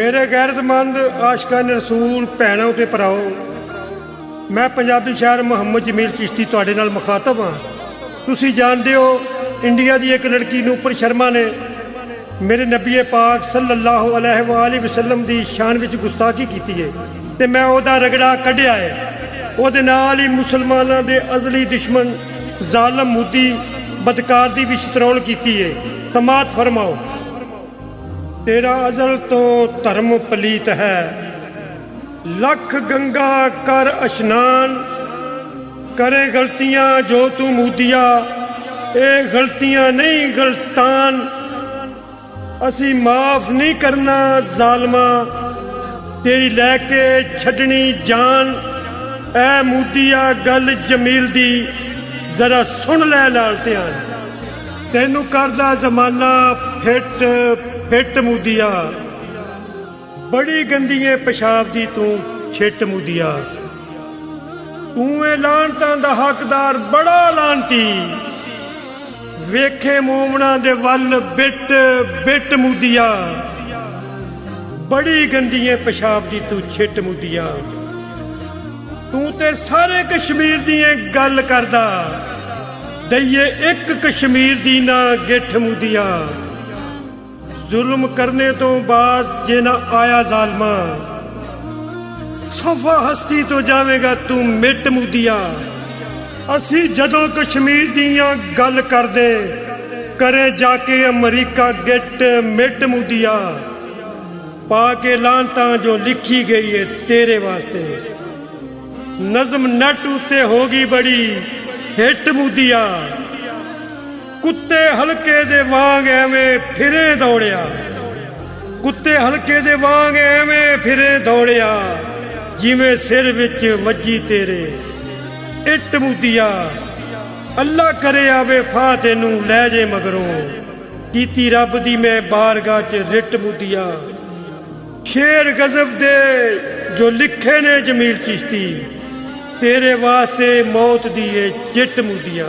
मेरे गैरतमंद आशिकान रसूल भैनों ते भराओ, मैं पंजाबी शायर मुहम्मद जमील चिश्ती तुहाडे नाल मुखातब हाँ। तुसीं जानदे हो इंडिया की एक लड़की नूपुर शर्मा ने मेरे नबी पाक सल्लल्लाहु अलैहि वसल्लम की शान विच गुस्ताखी की है ते मैं ओहदा रगड़ा कढ़िया है। ओहदे नाल ही मुसलमानों के अजली दुश्मन जालम मुद्दी बदकार की भी शतरौल की है। समात फरमाओ, तेरा अजल तो धर्म पलीत है, लख गंगा कर अशनान, करे गलतियां जो तू मुदिया, ए गलतियां नहीं गलतान, असी माफ नहीं करना जालमा, तेरी लैके छड़नी जान। ऐ मुदिया गल जमील दी जरा सुन लै नाल ध्यान, तेनू करदा जमाना फिट फिट मुदिया, बड़ी गंदिए पेशाब दी तू छिट मुदिया, तू ए लानतां दा हकदार बड़ा लानती, वेखे मोमना दे वल बिट बिट मुदिया, बड़ी गंदिए पेशाब दी तू छिट मुदिया, तू ते सारे कश्मीर दी गल करदा, दईए एक कश्मीर दी ना गिठ मुदिया, जुल्म करने तो बाद जे ना आया जालमा, सफा हस्ती तो जावेगा तू मिट मुदिया। असी जदों कश्मीर दियां गल करदे, करे जाके अमरीका गिट मिट मुदिया, पाके लानतां जो लिखी गई है तेरे वास्ते, नज़म नट उत्ते होगी बड़ी हिट मुदिया, कुत्ते हल्के दे वांग एवें फिरे दौड़िया, कुत्ते हल्के दे वांग एवें फिरे दौड़िया, जिवें सिर विच वजी तेरे इट मुदिया, अल्लाह करे आवे फा तेनू लै जे मगरों, कीती रब दी मैं बारगाह च रिट मुदिया, शेर गजब दे जो लिखे ने जमील चिश्ती, तेरे वास्ते मौत दी चिट मुदिया।